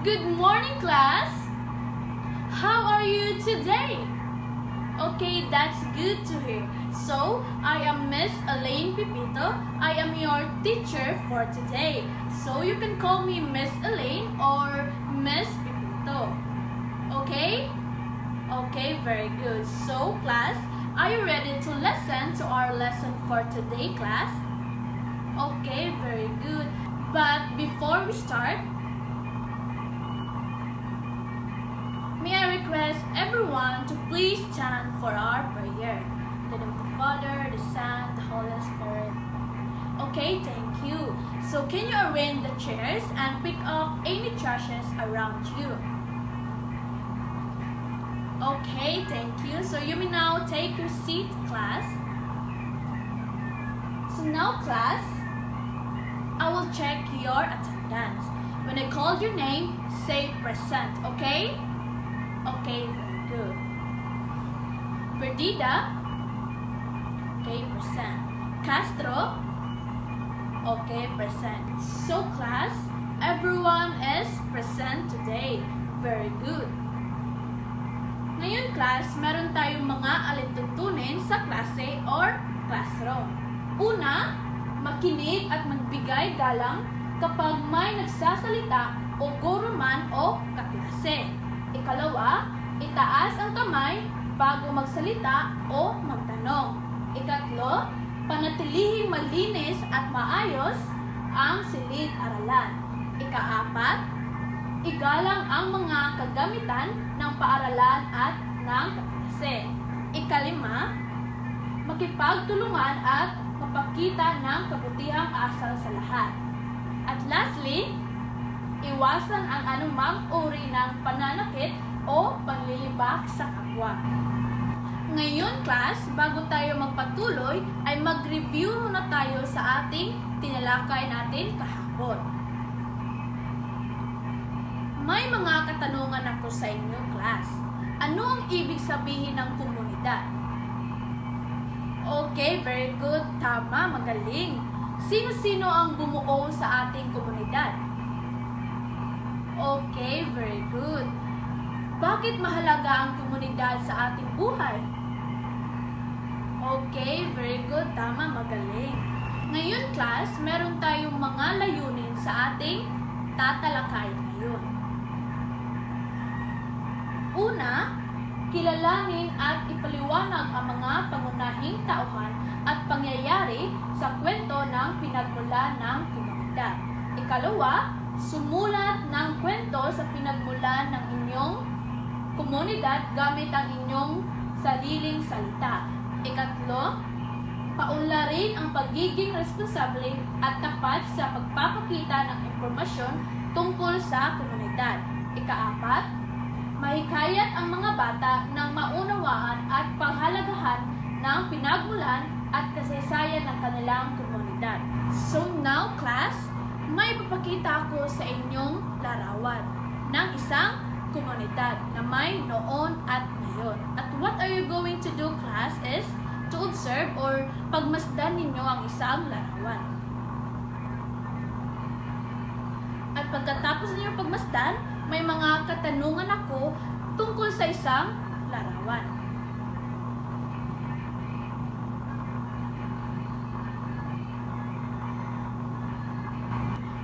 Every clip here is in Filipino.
Good morning, class! How are you today? Okay, that's good to hear. So, I am Miss Elaine Pipito. I am your teacher for today. So, you can call me Miss Elaine or Miss Pipito. Okay? Okay, very good. So, class, are you ready to listen to our lesson for today, class? Okay, very good. But before we start, may I request everyone to please stand for our prayer. In the name of the Father, the Son, the Holy Spirit. Okay, thank you. So can you arrange the chairs and pick up any trashes around you? Okay, thank you. So you may now take your seat, class. So now, class, I will check your attendance. When I call your name, say present, okay? Okay, very good. Perdida, okay, present. Castro, okay, present. So class, everyone is present today. Very good. Ngayon class, meron tayong mga alituntunin sa klase or classroom. Una, makinig at magbigay galang kapag may nagsasalita o guro man o kaklase. Ikalawa, itaas ang kamay bago magsalita o magtanong. Ikatlo, panatilihing malinis at maayos ang silid-aralan. Ikaapat, igalang ang mga kagamitan ng paaralan at ng kaklase. Ikalima, makipagtulungan at mapakita ng kabutihang asal sa lahat. At lastly, iwasan ang anumang uri ng pananakit o panlilibak sa kapwa. Ngayon, class, bago tayo magpatuloy, ay mag-review muna tayo sa ating tinalakay natin kahapon. May mga katanungan ako sa inyo, class. Ano ang ibig sabihin ng komunidad? Okay, very good. Tama, magaling. Sino-sino ang bumuo sa ating komunidad? Okay, very good. Bakit mahalaga ang komunidad sa ating buhay? Okay, very good. Tama, magaling. Ngayon, class, meron tayong mga layunin sa ating tatalakayin ngayon. Una, kilalanin at ipaliwanag ang mga pangunahing tauhan at pangyayari sa kwento ng pinagmulan ng komunidad. Ikalawa, sumulat ng kwento sa pinagmulan ng inyong komunidad gamit ang inyong sariling salita. Ikatlo, paunlarin ang pagiging responsable at tapat sa pagpapakita ng impormasyon tungkol sa komunidad. Ikaapat, mahikayat ang mga bata ng maunawaan at panghalagahan ng pinagmulan at kasaysayan ng kanilang komunidad. So now, class, may papakita ako sa inyong larawan ng isang komunidad na may noon at ngayon. At what are you going to do, class, is to observe or pagmasdan ninyo ang isang larawan. At pagkatapos ninyo pagmasdan, may mga katanungan ako tungkol sa isang larawan.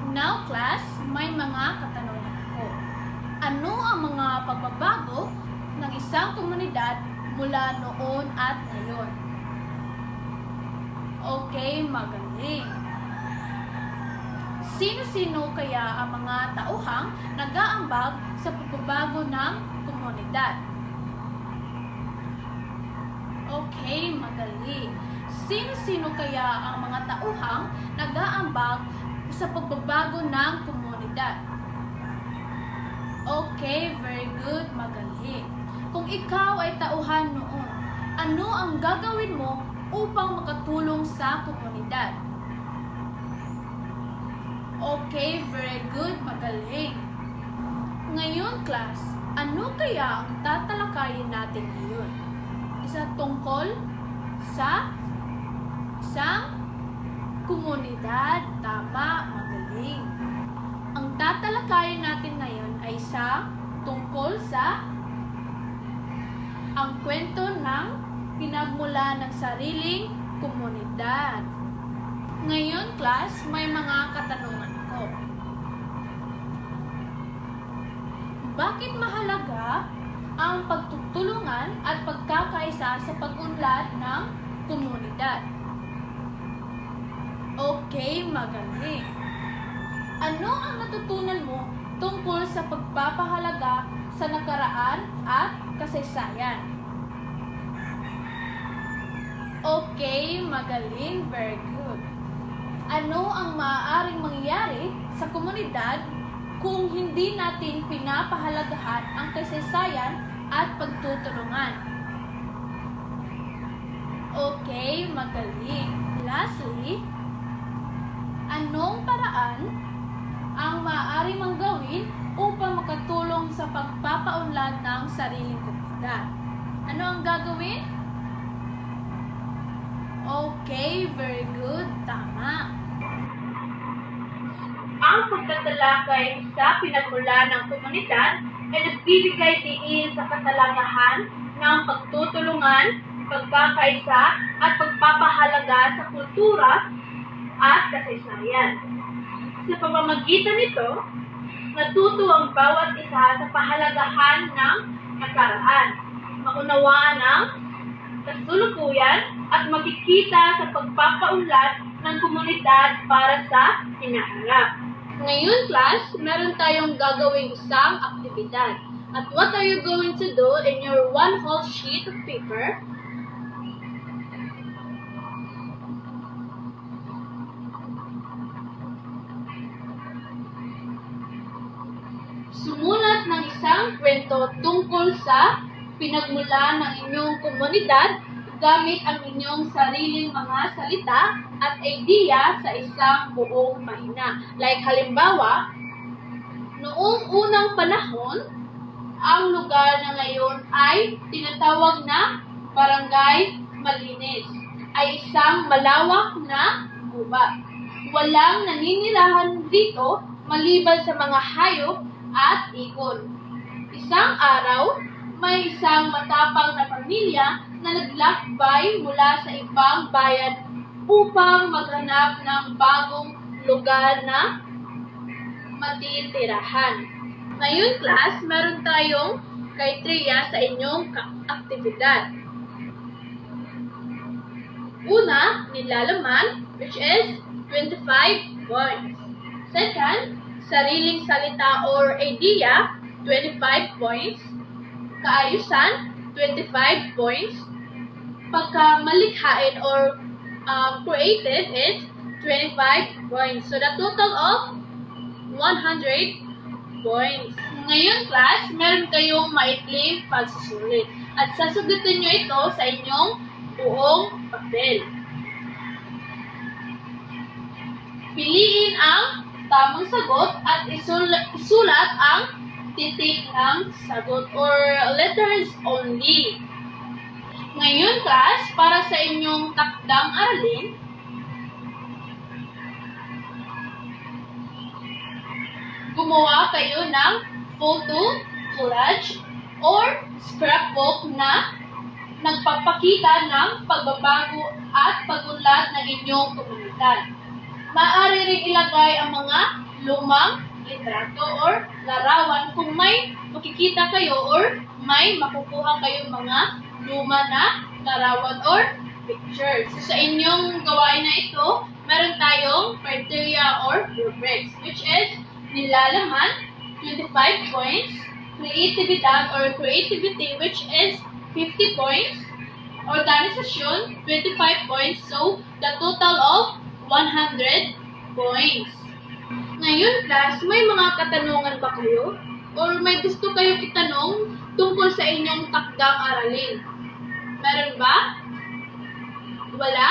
Now, class, may mga katanungan ako. Ano ang mga pagbabago ng isang komunidad mula noon at ngayon? Okay, magaling. Sino-sino kaya ang mga tauhang nag-aambag sa pagbabago ng komunidad? Okay, magaling. Sino-sino kaya ang mga tauhang nag-aambag sa pagbabago ng komunidad? Okay, very good, magaling. Kung ikaw ay tauhan noon, ano ang gagawin mo upang makatulong sa komunidad? Okay, very good, magaling. Ngayon, class, ano kaya ang tatalakayin natin ngayon? Isa tungkol sa isang komunidad. Tama, magaling. Ang tatalakayin natin ngayon ay sa ang kwento ng pinagmula ng sariling komunidad. Ngayon, class, may mga katanungan ko. Bakit mahalaga ang pagtutulungan at pagkakaisa sa pag-unlad ng komunidad? Okay, magaling. Ano ang natutunan mo tungkol sa pagpapahalaga sa nakaraan at kasaysayan? Okay, magaling. Very good. Ano ang maaaring mangyari sa komunidad kung hindi natin pinapahalagahan ang kasaysayan at pagtutulungan? Okay, magaling. Lastly, anong paraan ang maaari mong gawin upang makatulong sa pagpapaunlad ng sariling komunidad? Ano ang gagawin? Okay, very good. Tama. Ang pagtatalakay sa pinagmula ng komunidad ay nagbibigay diin sa katalagahan ng pagtutulungan, pagkakaisa at pagpapahalaga sa kultura at kasaysayan. Sa pamamagitan nito, natuto ang bawat isa sa pahalagahan ng nakaraan, maunawaan ang kasulukuyan at makikita sa pagpapaunlad ng komunidad para sa hinaharap. Ngayon, class, meron tayong gagawing isang aktibidad. At what are you going to do in your one whole sheet of paper? Sumulat ng isang kwento tungkol sa pinagmula ng inyong komunidad gamit ang inyong sariling mga salita at idea sa isang buong pahina. Like halimbawa, noong unang panahon, ang lugar na ngayon ay tinatawag na Barangay Malinis, ay isang malawak na gubat. Walang naninirahan dito maliban sa mga hayop at ikon. Isang araw, may isang matapang na pamilya na naglakbay mula sa ibang bayan upang maghanap ng bagong lugar na matitirahan. Ngayon, class, meron tayong kriteria sa inyong aktibidad. Una, nilalaman, which is 25 points. Second, sariling salita or idea, 25 points. Kaayusan, 25 points. Pagkamalikhain or creative is 25 points. So, the total of 100 points. Ngayon, class, meron kayong maikling pagsusulit. At sasagutin nyo ito sa inyong buong papel. Piliin ang tamang sagot at isulat ang titik ng sagot or letters only. Ngayon, class, para sa inyong takdang aralin, gumawa kayo ng photo, collage, or scrapbook na nagpapakita ng pagbabago at pagunlad ng inyong komunidad. Maaari ring ilagay ang mga lumang litrato or larawan kung may makikita kayo or may makukuha kayong mga luma na larawan or pictures. So, sa inyong gawain na ito, meron tayong criteria or rubrics, which is nilalaman, 25 points, creatividad or creativity, which is 50 points, organisasyon, 25 points, so the total of 100 points. Ngayon, class, may mga katanungan ba kayo? Or may gusto kayong itanong tungkol sa inyong takdang aralin? Meron ba? Wala?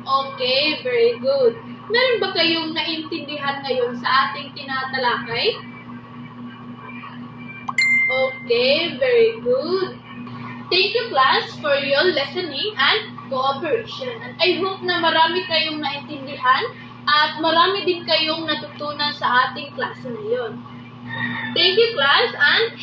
Okay, very good. Meron ba kayong naintindihan ngayon sa ating tinatalakay? Okay, very good. Thank you, class, for your listening and cooperation. And I hope na marami kayong naintindihan at marami din kayong natutunan sa ating klase ngayon. Thank you, class, and